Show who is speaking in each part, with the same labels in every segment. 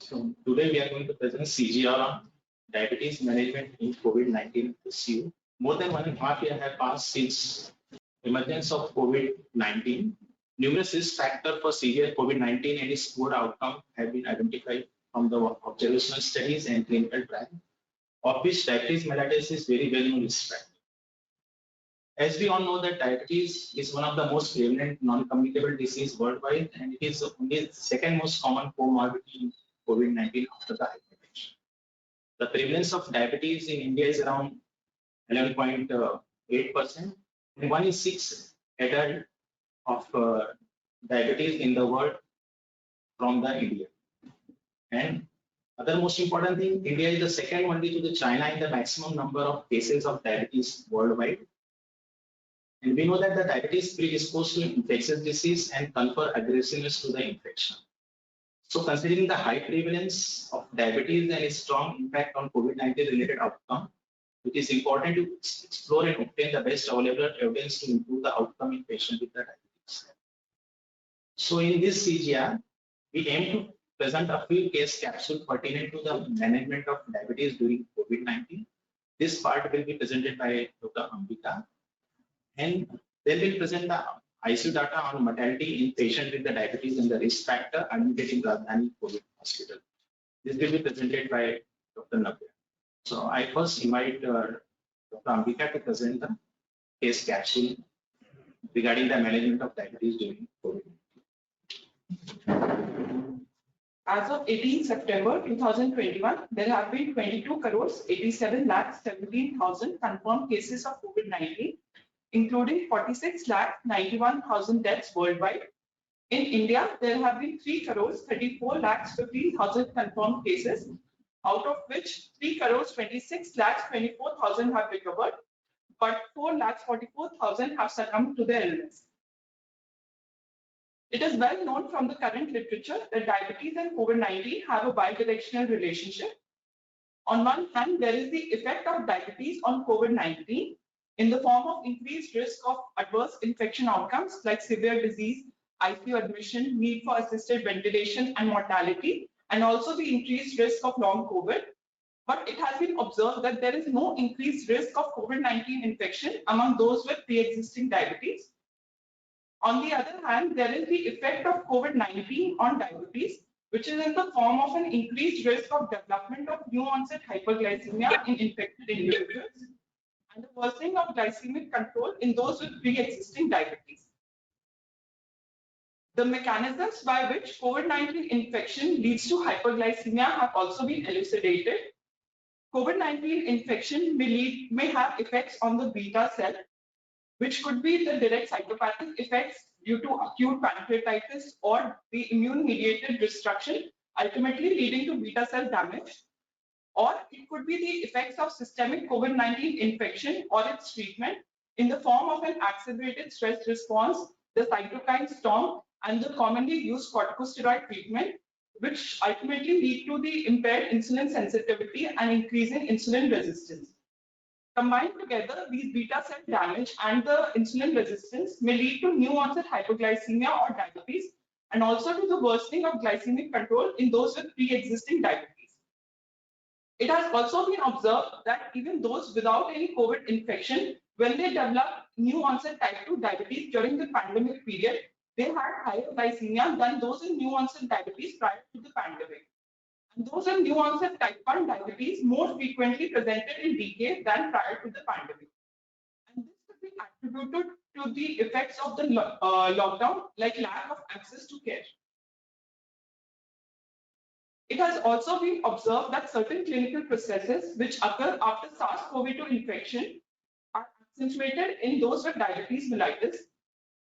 Speaker 1: So today we are going to present CGR on diabetes management in COVID-19 ICU. More than 1.5 years have passed since emergence of COVID-19. Numerous risk factors for severe COVID-19 and its poor outcome have been identified from the observational studies and clinical trials, of which diabetes mellitus is very well known risk factor. As we all know that diabetes is one of the most prevalent non-communicable disease worldwide, and it is only the second most common comorbidity in COVID-19 after the hypertension. The prevalence of diabetes in India is around 11.8%, and 1 in 6 adult of diabetes in the world from the India. And other most important thing, India is the second only to the China in the maximum number of cases of diabetes worldwide. And we know that the diabetes predisposes to infectious disease and confer aggressiveness to the infection. So considering the high prevalence of diabetes and its strong impact on COVID-19 related outcome, it is important to explore and obtain the best available evidence to improve the outcome in patients with the diabetes. So in this CGR, we aim to present a few case capsules pertinent to the management of diabetes during COVID-19. This part will be presented by Dr. Ambika, and they will present the ICU data on mortality in patients with the diabetes and the risk factor admitted in Rajdhani COVID hospital. This will be presented by Dr. Navya. So I first invite Dr. Ambika to present the case capsule regarding the management of diabetes during COVID.
Speaker 2: As of 18 September 2021, there have been 22 crores 87 lakhs 17,000 confirmed cases of COVID-19, including 46 lakh 91,000 deaths worldwide. In India, there have been 3 crores 34 lakhs 15,000 confirmed cases, out of which 3 crores 26 lakhs 24,000 have recovered, but 4 lakhs 44,000 have succumbed to the illness. It is well known from the current literature that diabetes and COVID-19 have a bidirectional relationship. On one hand, there is the effect of diabetes on COVID-19 in the form of increased risk of adverse infection outcomes like severe disease, ICU admission, need for assisted ventilation and mortality, and also the increased risk of long COVID. But it has been observed that there is no increased risk of COVID-19 infection among those with pre-existing diabetes. On the other hand, there is the effect of COVID-19 on diabetes, which is in the form of an increased risk of development of new onset hyperglycemia in infected individuals and a worsening of glycemic control in those with pre-existing diabetes. The mechanisms by which COVID-19 infection leads to hyperglycemia have also been elucidated. COVID-19 infection may have effects on the beta cell, which could be the direct cytopathic effects due to acute pancreatitis or the immune-mediated destruction, ultimately leading to beta cell damage. Or it could be the effects of systemic COVID-19 infection or its treatment in the form of an accelerated stress response, the cytokine storm, and the commonly used corticosteroid treatment, which ultimately lead to the impaired insulin sensitivity and increasing insulin resistance. Combined together, these beta cell damage and the insulin resistance may lead to new onset hypoglycemia or diabetes, and also to the worsening of glycemic control in those with pre-existing diabetes. It has also been observed that even those without any COVID infection, when they develop new onset type 2 diabetes during the pandemic period, they had higher glycemia than those in new onset diabetes prior to the pandemic. And those in new onset type 1 diabetes more frequently presented in decay than prior to the pandemic. And this could be attributed to the effects of the lockdown, like lack of access to care. It has also been observed that certain clinical processes which occur after SARS-CoV-2 infection are accentuated in those with diabetes mellitus.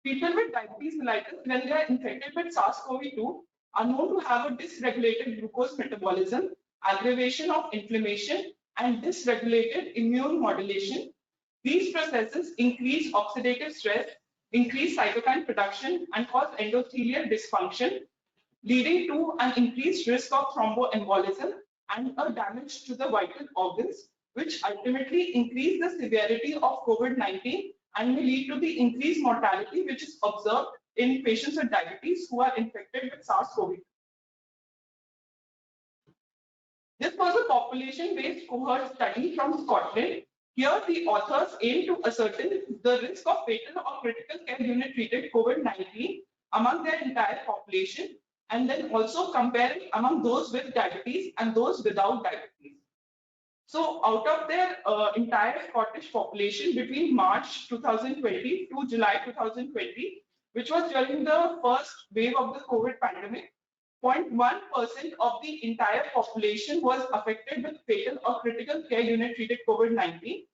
Speaker 2: People with diabetes mellitus, when they are infected with SARS-CoV-2, are known to have a dysregulated glucose metabolism, aggravation of inflammation, and dysregulated immune modulation. These processes increase oxidative stress, increase cytokine production, and cause endothelial dysfunction, leading to an increased risk of thromboembolism and a damage to the vital organs, which ultimately increase the severity of COVID-19 and may lead to the increased mortality which is observed in patients with diabetes who are infected with SARS-CoV-2. This was a population-based cohort study from Scotland. Here, the authors aim to ascertain the risk of fatal or critical care unit treated COVID-19 among their entire population, and then also compare it among those with diabetes and those without diabetes. So out of their entire Scottish population between March 2020 to July 2020, which was during the first wave of the COVID pandemic, 0.1% of the entire population was affected with fatal or critical care unit treated COVID-19.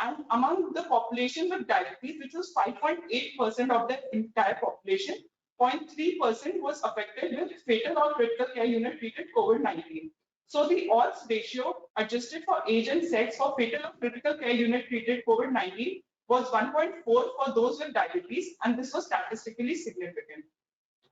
Speaker 2: And among the population with diabetes, which was 5.8% of the entire population, 0.3% was affected with fatal or critical care unit treated COVID-19. So the odds ratio adjusted for age and sex for fatal or critical care unit treated COVID-19 was 1.4 for those with diabetes, and this was statistically significant.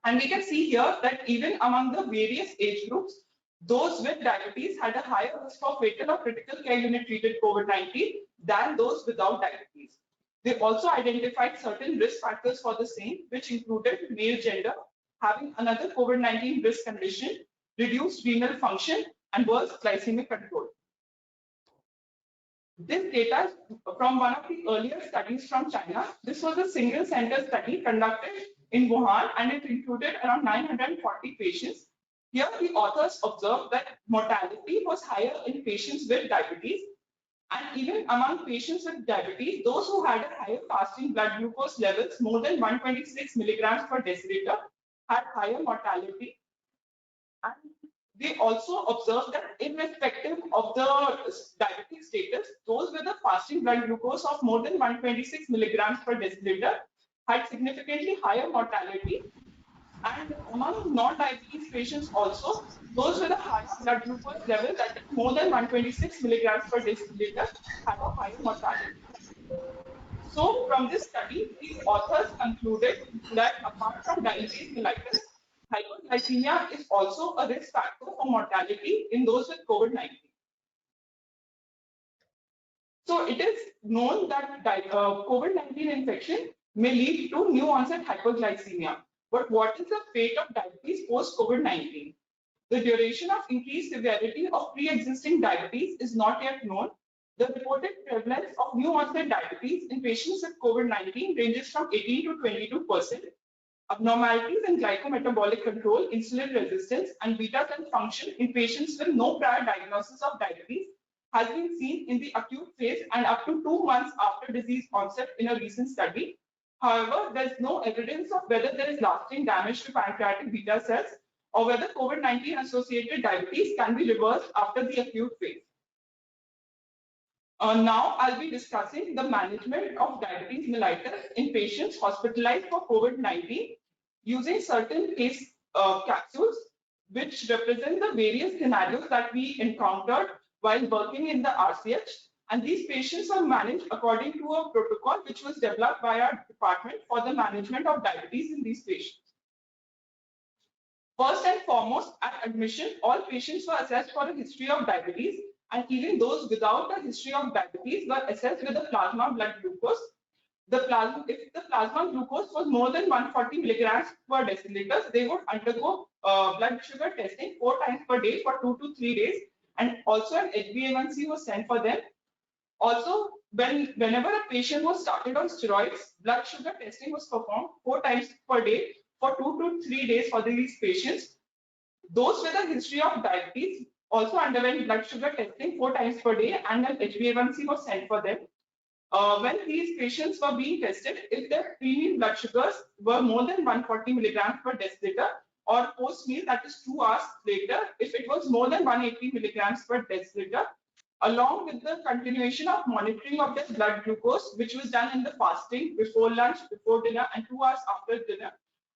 Speaker 2: And we can see here that even among the various age groups, those with diabetes had a higher risk for fatal or critical care unit treated COVID-19 than those without diabetes. They also identified certain risk factors for the same, which included male gender, having another COVID-19 risk condition, reduced renal function, and worse glycemic control. This data is from one of the earlier studies from China. This was a single center study conducted in Wuhan, and it included around 940 patients. Here, the authors observed that mortality was higher in patients with diabetes, and even among patients with diabetes, those who had a higher fasting blood glucose levels more than 126 milligrams per deciliter had higher mortality. And they also observed that irrespective of the diabetes status, those with a fasting blood glucose of more than 126 milligrams per deciliter had significantly higher mortality. And among non-diabetes patients also, those with a higher blood glucose level that is more than 126 milligrams per deciliter had a higher mortality. So from this study, the authors concluded that apart from diabetes mellitus, hypoglycemia is also a risk factor for mortality in those with COVID-19. So it is known that COVID-19 infection may lead to new onset hypoglycemia. But what is the fate of diabetes post-COVID-19? The duration of increased severity of pre-existing diabetes is not yet known. The reported prevalence of new onset diabetes in patients with COVID-19 ranges from 18 to 22%. Abnormalities in glycometabolic control, insulin resistance, and beta cell function in patients with no prior diagnosis of diabetes has been seen in the acute phase and up to 2 months after disease onset in a recent study. However, there is no evidence of whether there is lasting damage to pancreatic beta cells or whether COVID-19 associated diabetes can be reversed after the acute phase. Now I'll be discussing the management of diabetes mellitus in patients hospitalized for COVID-19 using certain case capsules which represent the various scenarios that we encountered while working in the RCH. And these patients are managed according to a protocol which was developed by our department for the management of diabetes in these patients. First and foremost, at admission, all patients were assessed for a history of diabetes, and even those without a history of diabetes were assessed with a plasma blood glucose. If the plasma glucose was more than 140 milligrams per deciliter, they would undergo blood sugar testing 4 times per day for 2 to 3 days, and also an HbA1c was sent for them. Also, whenever a patient was started on steroids, blood sugar testing was performed 4 times per day for 2 to 3 days for these patients. Those with a history of diabetes also underwent blood sugar testing 4 times per day, and an HbA1c was sent for them. When these patients were being tested, if their pre-meal blood sugars were more than 140 milligrams per deciliter, or post-meal, that is 2 hours later, if it was more than 180 milligrams per deciliter, along with the continuation of monitoring of their blood glucose, which was done in the fasting, before lunch, before dinner, and 2 hours after dinner,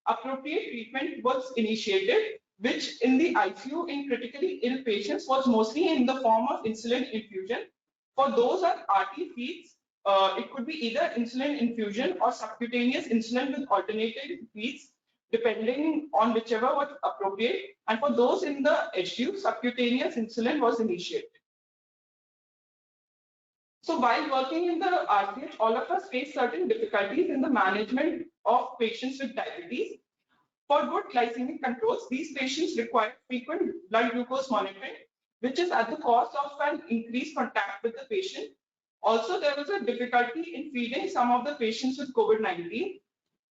Speaker 2: appropriate treatment was initiated, which in the ICU in critically ill patients was mostly in the form of insulin infusion. For those on RT feeds, it could be either insulin infusion or subcutaneous insulin with alternative feeds, depending on whichever was appropriate. And for those in the HDU, subcutaneous insulin was initiated. So while working in the RCH, all of us face certain difficulties in the management of patients with diabetes. For good glycemic controls, these patients require frequent blood glucose monitoring. which is at the cost of an increased contact with the patient. Also, there was a difficulty in feeding some of the patients with COVID-19.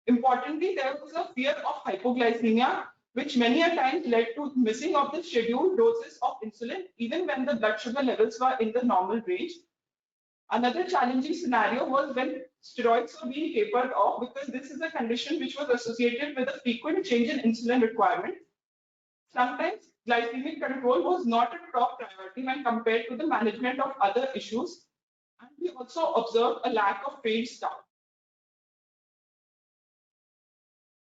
Speaker 2: Importantly, there was a fear of hypoglycemia, which many a times led to missing of the scheduled doses of insulin, even when the blood sugar levels were in the normal range. Another challenging scenario was when steroids were being tapered off, because this is a condition which was associated with a frequent change in insulin requirement. Sometimes glycemic control was not a top priority when compared to the management of other issues. And we also observed a lack of trained staff.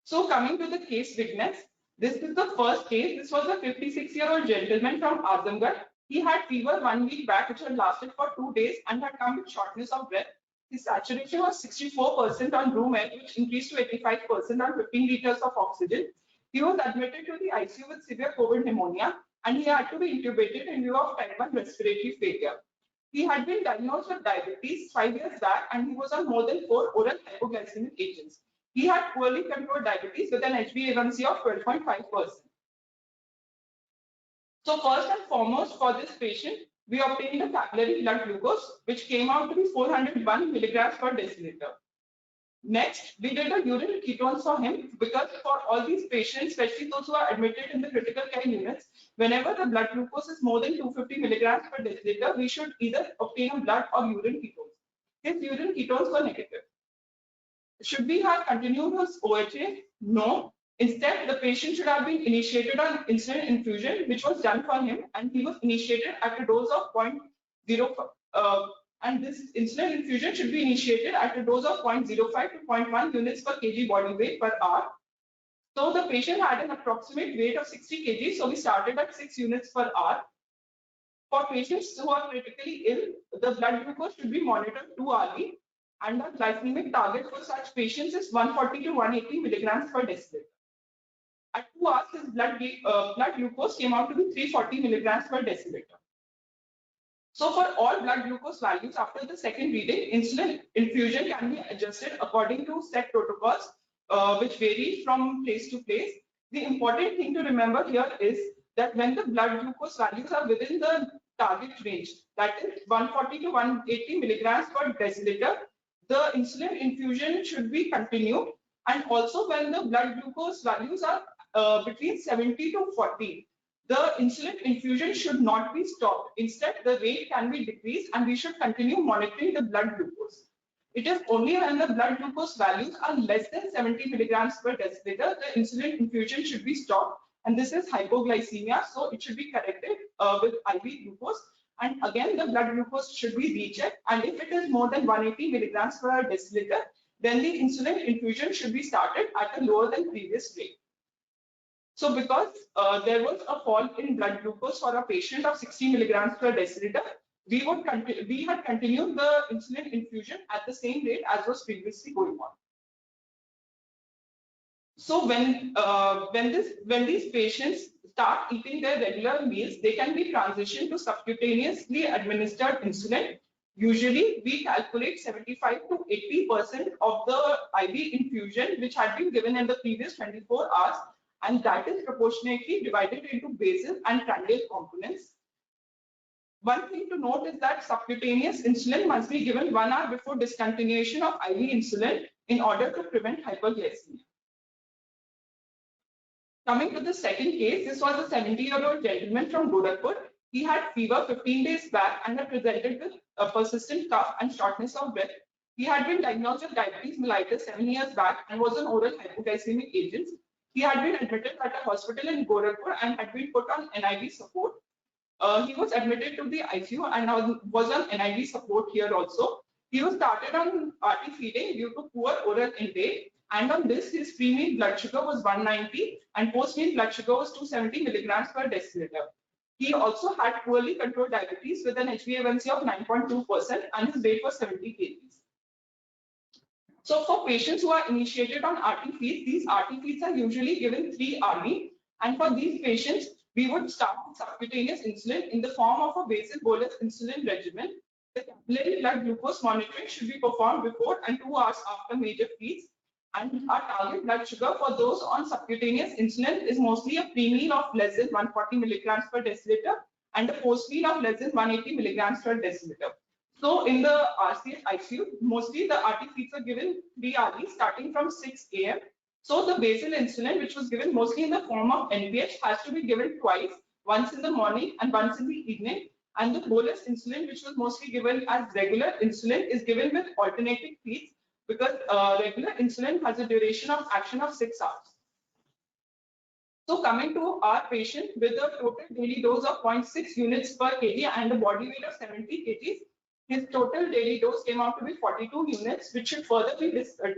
Speaker 2: So coming to the case witness, this is the first case. This was a 56-year-old gentleman from Azamgarh. He had fever 1 week back, which had lasted for 2 days and had come with shortness of breath. His saturation was 64% on room air, which increased to 85% on 15 liters of oxygen. He was admitted to the ICU with severe COVID pneumonia, and he had to be intubated in view of type 1 respiratory failure. He had been diagnosed with diabetes 5 years back, and he was on more than 4 oral hypoglycemic agents. He had poorly controlled diabetes with an HbA1c of 12.5%. So first and foremost, for this patient, we obtained the capillary blood glucose, which came out to be 401 milligrams per deciliter. Next, we did a urine ketones for him, because for all these patients, especially those who are admitted in the critical care units, whenever the blood glucose is more than 250 milligrams per deciliter, we should either obtain a blood or urine ketones. His urine ketones were negative. Should we have continued his OHA? No. Instead, the patient should have been initiated on insulin infusion, which was done for him, and he was initiated at a dose of 0.05. And this insulin infusion should be initiated at a dose of 0.05 to 0.1 units per kg body weight per hour. So the patient had an approximate weight of 60 kg, so we started at 6 units per hour. For patients who are critically ill, the blood glucose should be monitored 2 hourly, and the glycemic target for such patients is 140 to 180 milligrams per deciliter. At 2 hours, his blood glucose came out to be 340 milligrams per deciliter. So for all blood glucose values after the second reading, insulin infusion can be adjusted according to set protocols, which vary from place to place. The important thing to remember here is that when the blood glucose values are within the target range, that is 140 to 180 milligrams per deciliter, the insulin infusion should be continued. And also when the blood glucose values are between 70 to 40, the insulin infusion should not be stopped. Instead, the rate can be decreased, and we should continue monitoring the blood glucose. It is only when the blood glucose values are less than 70 milligrams per deciliter, the insulin infusion should be stopped. And this is hypoglycemia, so it should be corrected with IV glucose. And again, the blood glucose should be rechecked. And if it is more than 180 milligrams per deciliter, then the insulin infusion should be started at a lower than previous rate. So because there was a fall in blood glucose for a patient of 60 milligrams per deciliter, we had continued the insulin infusion at the same rate as was previously going on. So when these patients start eating their regular meals, they can be transitioned to subcutaneously administered insulin. Usually, we calculate 75 to 80% of the IV infusion which had been given in the previous 24 hours, and that is proportionately divided into basal and prandial components. One thing to note is that subcutaneous insulin must be given 1 hour before discontinuation of IV insulin in order to prevent hyperglycemia. Coming to the second case, this was a 70-year-old gentleman from Gorakhpur. He had fever 15 days back and had presented with a persistent cough and shortness of breath. He had been diagnosed with diabetes mellitus 7 years back and was on oral hypoglycemic agents. He had been admitted at a hospital in Gorakhpur and had been put on NIV support. He was admitted to the ICU and was on NIV support here also. He was started on RT feeding due to poor oral intake, and on this his pre-meal blood sugar was 190 and post-meal blood sugar was 270 milligrams per deciliter. He also had poorly controlled diabetes with an HbA1c of 9.2% and his weight was 70 kgs. So for patients who are initiated on RT feeds, these RT feeds are usually given 3 hourly, and for these patients, we would start with subcutaneous insulin in the form of a basal bolus insulin regimen. The capillary blood glucose monitoring should be performed before and 2 hours after major feeds. And our target blood sugar for those on subcutaneous insulin is mostly a pre-meal of less than 140 milligrams per deciliter and a post mean of less than 180 milligrams per deciliter. So in the RCH ICU, mostly the RT feeds are given 3 hourly starting from 6 a.m. So the basal insulin, which was given mostly in the form of NPH, has to be given twice, once in the morning and once in the evening. And the bolus insulin, which was mostly given as regular insulin, is given with alternating feeds because regular insulin has a duration of action of 6 hours. So coming to our patient with a total daily dose of 0.6 units per kg and a body weight of 70 kgs, his total daily dose came out to be 42 units, which should further be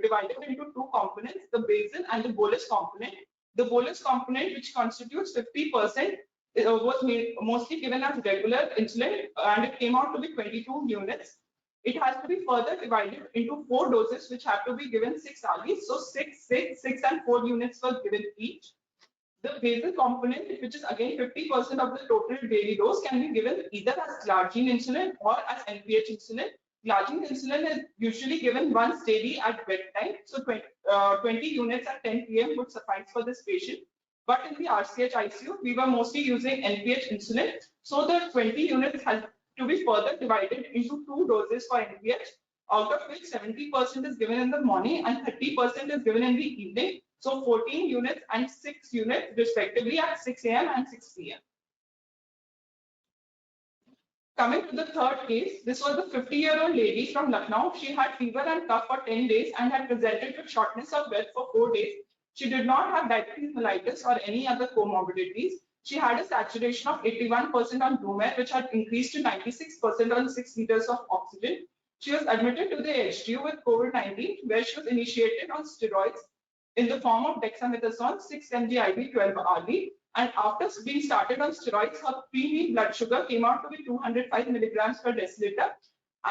Speaker 2: divided into two components, the basal and the bolus component. The bolus component, which constitutes 50%, was mostly given as regular insulin, and it came out to be 22 units. It has to be further divided into 4 doses, which have to be given 6 hourly. So 6 and 4 units were given each. The basal component, which is again 50% of the total daily dose, can be given either as glargine insulin or as NPH insulin. Glargine insulin is usually given once daily at bedtime. So 20 units at 10 p.m. would suffice for this patient. But in the RCH ICU, we were mostly using NPH insulin. So the 20 units has to be further divided into 2 doses for NPH, out of which 70% is given in the morning and 30% is given in the evening. So 14 units and 6 units respectively at 6 a.m. and 6 p.m. Coming to the third case, this was a 50-year-old lady from Lucknow. She had fever and cough for 10 days and had presented with shortness of breath for 4 days. She did not have diabetes mellitus or any other comorbidities. She had a saturation of 81% on room air, which had increased to 96% on 6 liters of oxygen. She was admitted to the HDU with COVID-19, where she was initiated on steroids in the form of dexamethasone 6 mg IV 12 hourly. And after being started on steroids, her pre-meal blood sugar came out to be 205 milligrams per deciliter,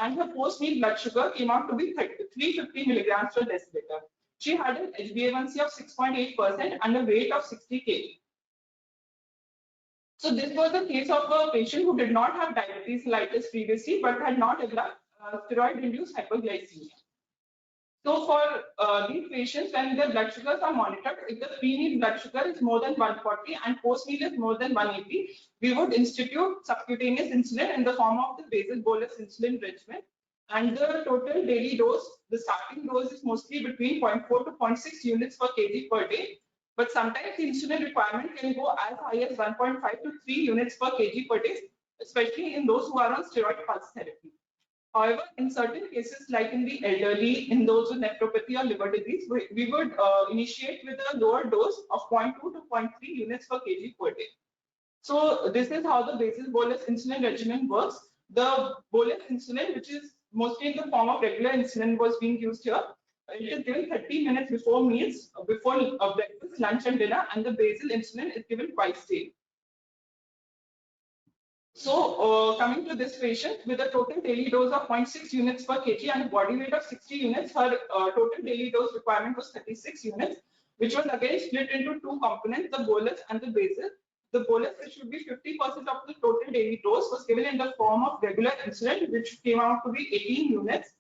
Speaker 2: and her post-meal blood sugar came out to be 350 milligrams per deciliter. She had an HbA1c of 6.8% and a weight of 60 kg. So this was the case of a patient who did not have diabetes mellitus previously, but had not developed steroid-induced hyperglycemia. So for these patients, when their blood sugars are monitored, if the pre-meal blood sugar is more than 140 and post-meal is more than 180, we would institute subcutaneous insulin in the form of the basal bolus insulin regimen. And the total daily dose, the starting dose is mostly between 0.4 to 0.6 units per kg per day. But sometimes the insulin requirement can go as high as 1.5 to 3 units per kg per day, especially in those who are on steroid pulse therapy. However, in certain cases, like in the elderly, in those with nephropathy or liver disease, we would initiate with a lower dose of 0.2 to 0.3 units per kg per day. So this is how the basal bolus insulin regimen works. The bolus insulin, which is mostly in the form of regular insulin, was being used here. It is given 30 minutes before meals, before breakfast, lunch, and dinner, and the basal insulin is given twice daily. So coming to this patient with a total daily dose of 0.6 units per kg and a body weight of 60 units, her total daily dose requirement was 36 units, which was again split into 2 components, the bolus and the basal. The bolus, which should be 50% of the total daily dose, was given in the form of regular insulin, which came out to be 18 units.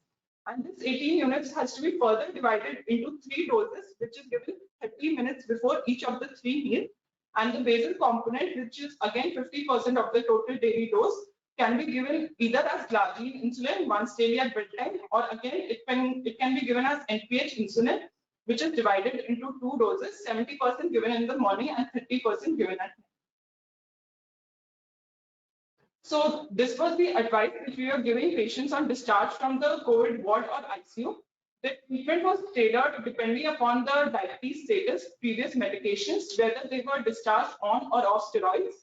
Speaker 2: And this 18 units has to be further divided into 3 doses, which is given 30 minutes before each of the 3 meals. And the basal component, which is again 50% of the total daily dose, can be given either as glargine insulin once daily at bedtime, or again it can be given as NPH insulin, which is divided into 2 doses, 70% given in the morning and 30% given at night. So this was the advice which we were giving patients on discharge from the COVID ward or ICU. The treatment was tailored depending upon the diabetes status, previous medications, whether they were discharged on or off steroids,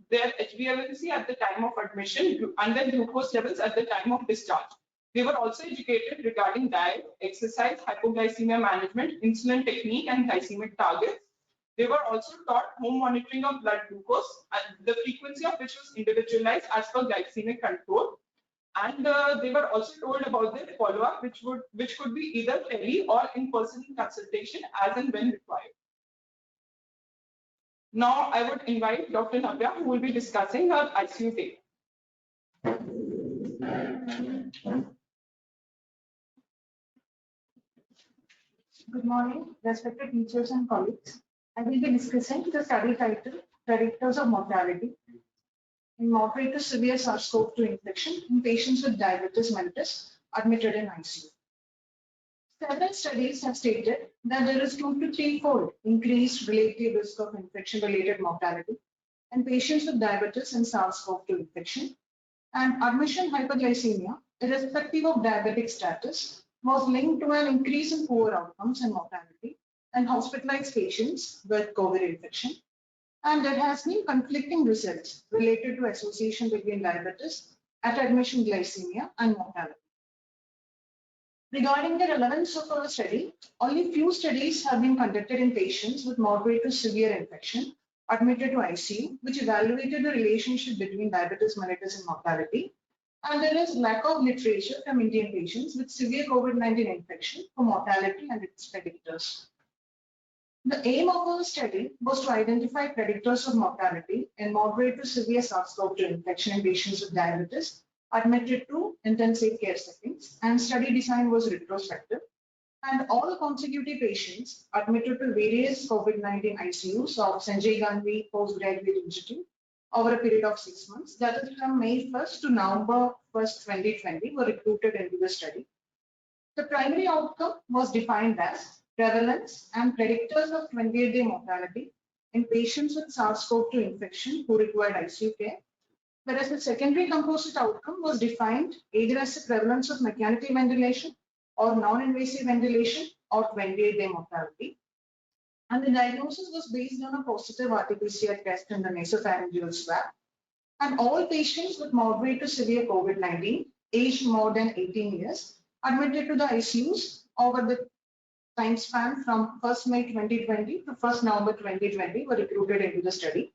Speaker 2: their HbA1c at the time of admission, and their glucose levels at the time of discharge. They were also educated regarding diet, exercise, hypoglycemia management, insulin technique, and glycemic targets. They were also taught home monitoring of blood glucose, the frequency of which was individualized as per glycemic control. And they were also told about their follow-up, which could be either tele or in-person consultation as and when required. Now I would invite Dr. Navya, who will be discussing her ICU data.
Speaker 3: Good morning, respected teachers and colleagues. I will be discussing the study title, Predictors of Mortality. in moderate to severe SARS-CoV-2 infection in patients with diabetes mellitus admitted in ICU. Several studies have stated that there is 2 to 3-fold increased relative risk of infection-related mortality in patients with diabetes and SARS-CoV-2 infection, and admission hyperglycemia, irrespective of diabetic status, was linked to an increase in poor outcomes and mortality in hospitalized patients with COVID infection. And there has been conflicting results related to association between diabetes, at admission glycemia, and mortality. Regarding the relevance of our study, only few studies have been conducted in patients with moderate to severe infection admitted to ICU, which evaluated the relationship between diabetes mellitus and mortality. And there is lack of literature from Indian patients with severe COVID-19 infection for mortality and its predictors. The aim of our study was to identify predictors of mortality in moderate to severe SARS-CoV-2 infection in patients with diabetes admitted to intensive care settings, and study design was retrospective. And all consecutive patients admitted to various COVID-19 ICUs of Sanjay Gandhi Postgraduate Institute over a period of 6 months, that is from May 1st to November 1st, 2020, were recruited into the study. The primary outcome was defined as prevalence and predictors of 28-day mortality in patients with SARS-CoV-2 infection who required ICU care, whereas the secondary composite outcome was defined either as the prevalence of mechanical ventilation or non-invasive ventilation or 28-day mortality. And the diagnosis was based on a positive RT-PCR test in the nasopharyngeal swab. And all patients with moderate to severe COVID-19, aged more than 18 years, admitted to the ICUs over the time span from 1st May 2020 to 1st November 2020 were recruited into the study,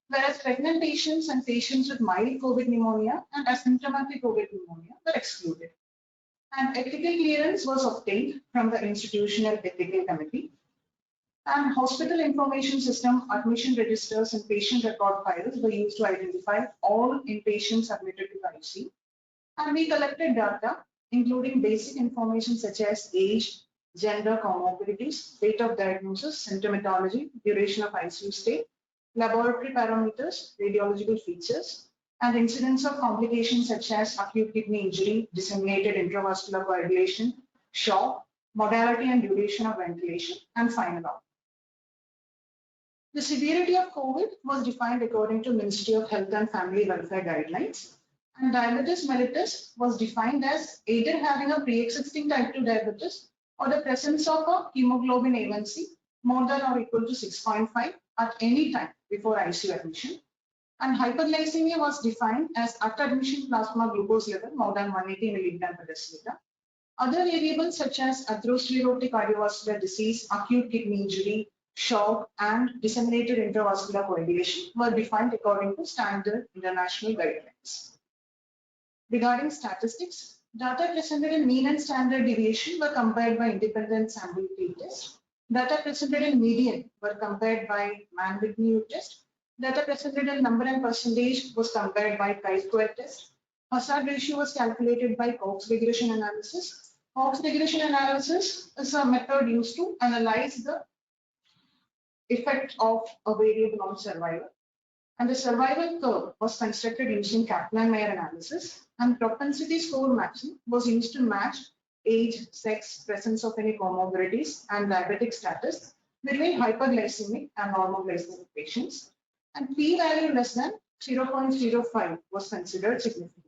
Speaker 3: whereas pregnant patients and patients with mild COVID pneumonia and asymptomatic COVID pneumonia were excluded. And ethical clearance was obtained from the Institutional Ethical Committee. And hospital information system, admission registers, and patient record files were used to identify all inpatients admitted to the ICU. And we collected data, including basic information such as age, gender, comorbidities, date of diagnosis, symptomatology, duration of ICU stay, laboratory parameters, radiological features, and incidence of complications such as acute kidney injury, disseminated intravascular coagulation, shock, modality and duration of ventilation, and final outcome. The severity of COVID was defined according to Ministry of Health and Family Welfare guidelines, and diabetes mellitus was defined as either having a pre-existing type 2 diabetes or the presence of a hemoglobin A1C more than or equal to 6.5 at any time before ICU admission. And hyperglycemia was defined as at admission plasma glucose level more than 180 milligram per deciliter. Other variables such as atherosclerotic cardiovascular disease, acute kidney injury, shock, and disseminated intravascular coagulation were defined according to standard international guidelines. Regarding statistics, data presented in mean and standard deviation were compared by independent sample t-test. Data presented in median were compared by Mann-Whitney test. Data presented in number and percentage was compared by chi-square test. Hazard ratio was calculated by Cox regression analysis. Cox regression analysis is a method used to analyze the effect of a variable on survival. And the survival curve was constructed using Kaplan-Meier analysis, and propensity score matching was used to match age, sex, presence of any comorbidities, and diabetic status between hyperglycemic and normoglycemic patients. And p-value less than 0.05 was considered significant.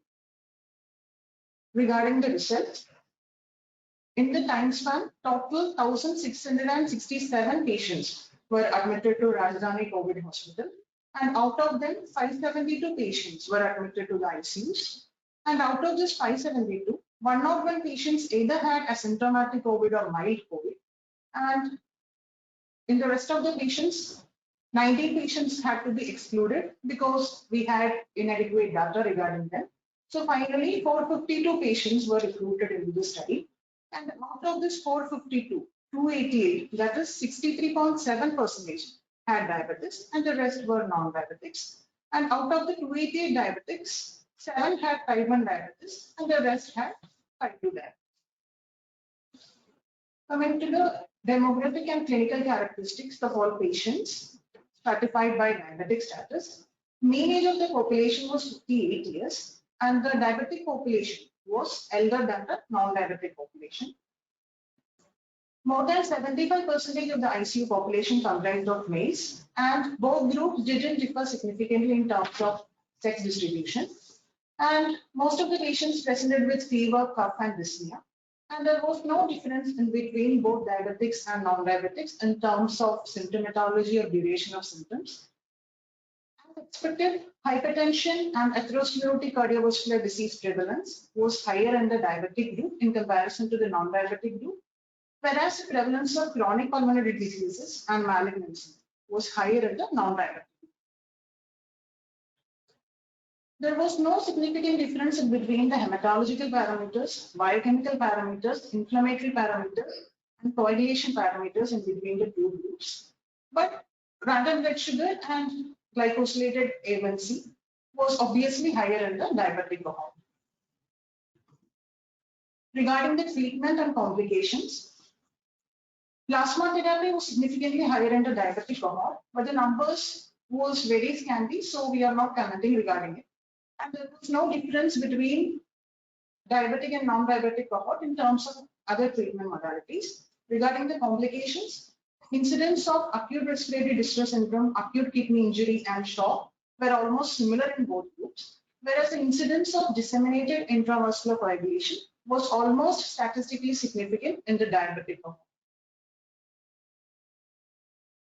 Speaker 3: Regarding the results, in the time span, total 1,667 patients were admitted to Rajdhani COVID Hospital, and out of them, 572 patients were admitted to the ICUs. And out of this 572, 101 patients either had asymptomatic COVID or mild COVID. And in the rest of the patients, 90 patients had to be excluded because we had inadequate data regarding them. So finally, 452 patients were recruited into the study. And out of this 452, 288, that is 63.7%, had diabetes, and the rest were non-diabetics. And out of the 288 diabetics, 7 had type 1 diabetes, and the rest had type 2 diabetes. Coming to the demographic and clinical characteristics of all patients stratified by diabetic status. Mean age of the population was 58 years, and the diabetic population was elder than the non-diabetic population. More than 75% of the ICU population comprised of males, and both groups didn't differ significantly in terms of sex distribution. And most of the patients presented with fever, cough, and dyspnea. And there was no difference in between both diabetics and non-diabetics in terms of symptomatology or duration of symptoms. As expected, hypertension and atherosclerotic cardiovascular disease prevalence was higher in the diabetic group in comparison to the non-diabetic group, whereas the prevalence of chronic pulmonary diseases and malignancy was higher in the non-diabetic. There was no significant difference in between the hematological parameters, biochemical parameters, inflammatory parameters, and coagulation parameters in between the two groups. But random blood sugar and glycosylated A1C was obviously higher in the diabetic cohort. Regarding the treatment and complications, plasma therapy was significantly higher in the diabetic cohort, but the numbers was very scanty, so we are not commenting regarding it. And there was no difference between diabetic and non-diabetic cohort in terms of other treatment modalities. Regarding the complications, incidence of acute respiratory distress syndrome, acute kidney injury, and shock were almost similar in both groups, whereas the incidence of disseminated intravascular coagulation was almost statistically significant in the diabetic cohort.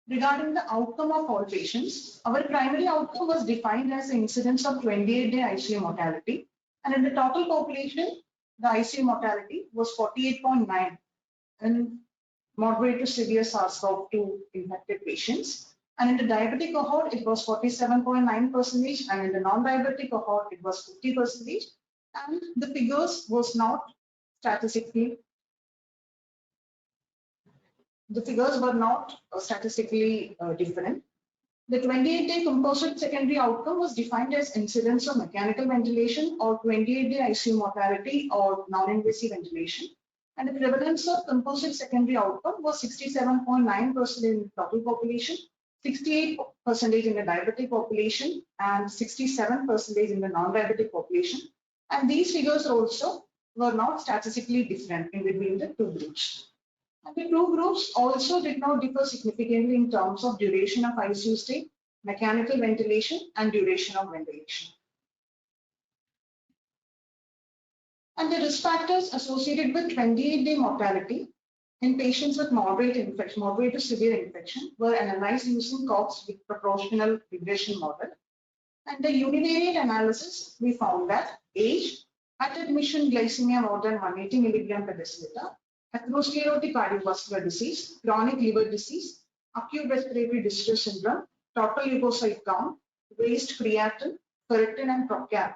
Speaker 3: Regarding the outcome of all patients, our primary outcome was defined as the incidence of 28-day ICU mortality. And in the total population, the ICU mortality was 48.9 in moderate to severe SARS-CoV-2 infected patients. And in the diabetic cohort, it was 47.9%, and in the non-diabetic cohort, it was 50%. And the figures was not statistically different. The 28-day composite secondary outcome was defined as incidence of mechanical ventilation or 28-day ICU mortality or non-invasive ventilation. And the prevalence of composite secondary outcome was 67.9% in the total population, 68% in the diabetic population, and 67% in the non-diabetic population. And these figures also were not statistically different in between the two groups. And the two groups also did not differ significantly in terms of duration of ICU stay, mechanical ventilation, and duration of ventilation. And the risk factors associated with 28-day mortality in patients with moderate to severe infection were analyzed using Cox with proportional regression model. And the univariate analysis, we found that age, at admission glycemia more than 180 milligram per deciliter, atherosclerotic cardiovascular disease, chronic liver disease, acute respiratory distress syndrome, total leukocyte count, raised creatinine, ferritin, and procap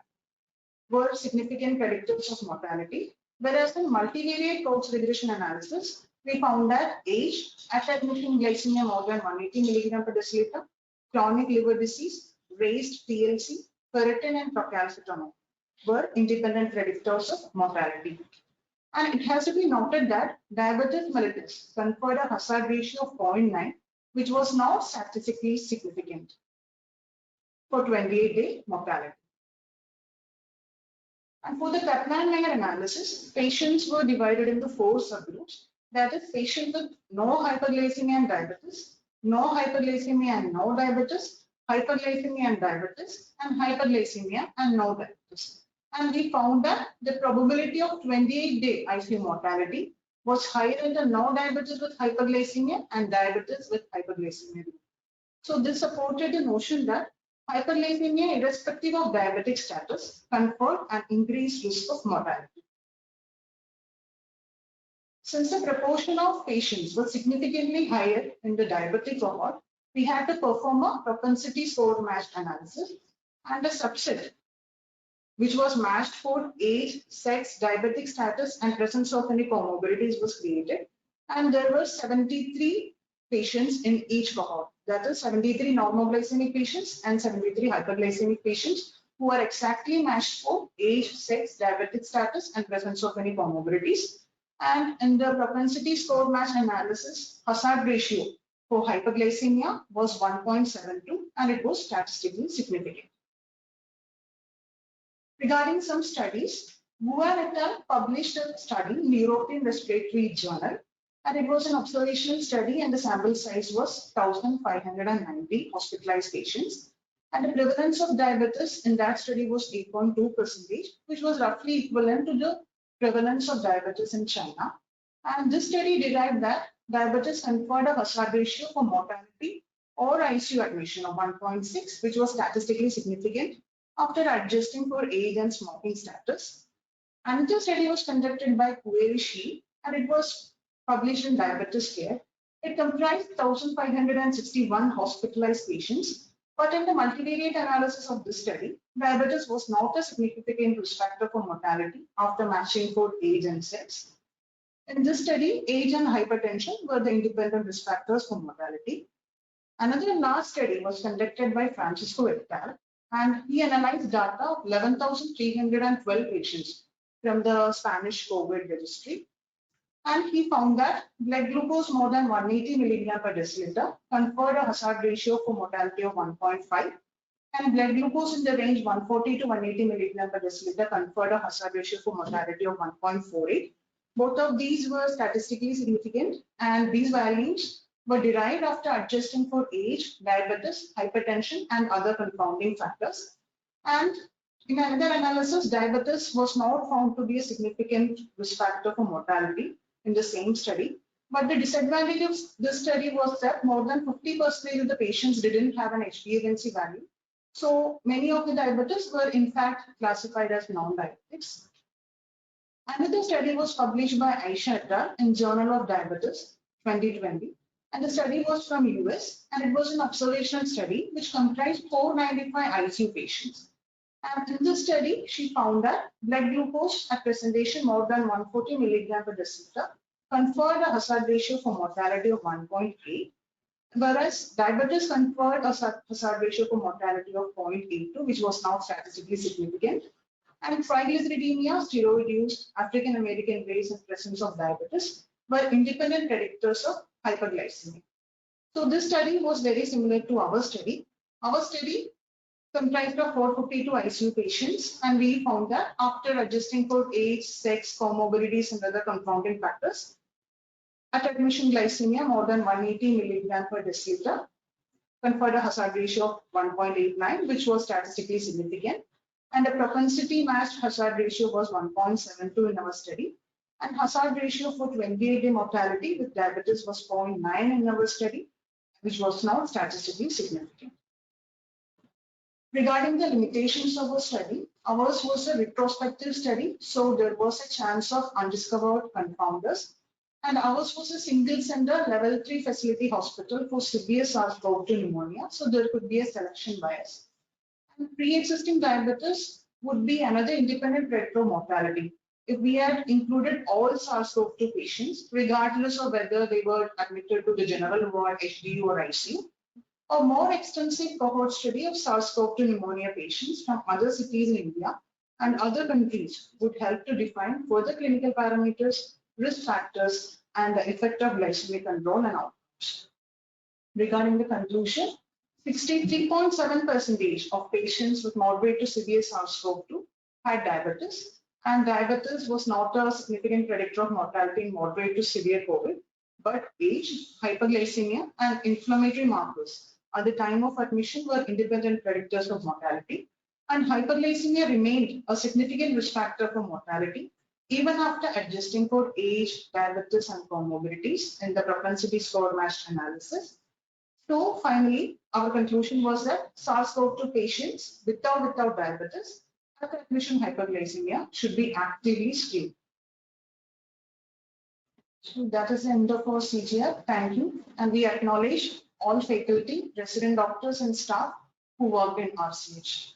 Speaker 3: were significant predictors of mortality. Whereas in multivariate Cox regression analysis, we found that age, at admission glycemia more than 180 milligram per deciliter, chronic liver disease, raised TLC, ferritin, and procalcitonin were independent predictors of mortality. And it has to be noted that diabetes mellitus conferred a hazard ratio of 0.9, which was not statistically significant for 28-day mortality. And for the Kaplan-Meier analysis, patients were divided into 4 subgroups. That is, patients with no hyperglycemia and diabetes, no hyperglycemia and no diabetes, hyperglycemia and diabetes, and hyperglycemia and no diabetes. And we found that the probability of 28-day ICU mortality was higher in the no diabetes with hyperglycemia and diabetes with hyperglycemia. So this supported the notion that hyperglycemia, irrespective of diabetic status, conferred an increased risk of mortality. Since the proportion of patients was significantly higher in the diabetic cohort, we had to perform a propensity score matched analysis, and a subset which was matched for age, sex, diabetic status, and presence of any comorbidities was created. And there were 73 patients in each cohort. That is 73 normoglycemic patients and 73 hyperglycemic patients who are exactly matched for age, sex, diabetic status, and presence of any comorbidities. And in the propensity score match analysis, hazard ratio for hyperglycemia was 1.72 and it was statistically significant. Regarding some studies, Guan et al. Published a study in European Respiratory Journal, and it was an observational study, and the sample size was 1,590 hospitalized patients. And the prevalence of diabetes in that study was 8.2%, which was roughly equivalent to the prevalence of diabetes in China. And this study derived that diabetes conferred a hazard ratio for mortality or ICU admission of 1.6, which was statistically significant after adjusting for age and smoking status. Another study was conducted by Kuei Shi, and it was published in Diabetes Care. It comprised 1,561 hospitalized patients, but in the multivariate analysis of this study, diabetes was not a significant risk factor for mortality after matching for age and sex. In this study, age and hypertension were the independent risk factors for mortality. Another large study was conducted by Francisco et al., and he analyzed data of 11,312 patients from the Spanish COVID registry. And he found that blood glucose more than 180 milligram per deciliter conferred a hazard ratio for mortality of 1.5, and blood glucose in the range 140 to 180 milligram per deciliter conferred a hazard ratio for mortality of 1.48. Both of these were statistically significant, and these values were derived after adjusting for age, diabetes, hypertension, and other confounding factors. And in another analysis, diabetes was not found to be a significant risk factor for mortality in the same study. But the disadvantage of this study was that more than 50% of the patients didn't have an HbA1c value. So many of the diabetics were in fact classified as non-diabetics. Another study was published by Aisha et al. In Journal of Diabetes 2020. And the study was from US, and it was an observational study which comprised 495 ICU patients. And in this study, she found that blood glucose at presentation more than 140 milligram per deciliter conferred a hazard ratio for mortality of 1.8, whereas diabetes conferred a hazard ratio for mortality of 0.82, which was not statistically significant. And triglyceridemia, steroid use, African American race, and presence of diabetes were independent predictors of hyperglycemia. So this study was very similar to our study. Our study comprised of 452 ICU patients, and we found that after adjusting for age, sex, comorbidities, and other confounding factors, at admission glycemia more than 180 milligram per deciliter conferred a hazard ratio of 1.89, which was statistically significant, and the propensity matched hazard ratio was 1.72 in our study. And hazard ratio for 28-day mortality with diabetes was 0.9 in our study, which was not statistically significant. Regarding the limitations of our study, ours was a retrospective study, so there was a chance of undiscovered confounders. And ours was a single center level 3 facility hospital for severe SARS-CoV-2 pneumonia, so there could be a selection bias. And pre-existing diabetes would be another independent predictor of mortality. If we had included all SARS-CoV-2 patients, regardless of whether they were admitted to the general ward, HDU, or ICU, a more extensive cohort study of SARS-CoV-2 pneumonia patients from other cities in India and other countries would help to define further clinical parameters, risk factors, and the effect of glycemic control and outcomes. Regarding the conclusion, 63.7% of patients with moderate to severe SARS-CoV-2 had diabetes, and diabetes was not a significant predictor of mortality in moderate to severe COVID, but age, hyperglycemia, and inflammatory markers at the time of admission were independent predictors of mortality, and hyperglycemia remained a significant risk factor for mortality even after adjusting for age, diabetes, and comorbidities in the propensity score matched analysis. So finally, our conclusion was that SARS-CoV-2 patients with or without diabetes at admission hyperglycemia should be actively screened. So that is the end of our CGR. Thank you. And we acknowledge all faculty, resident doctors, and staff who worked in RCH.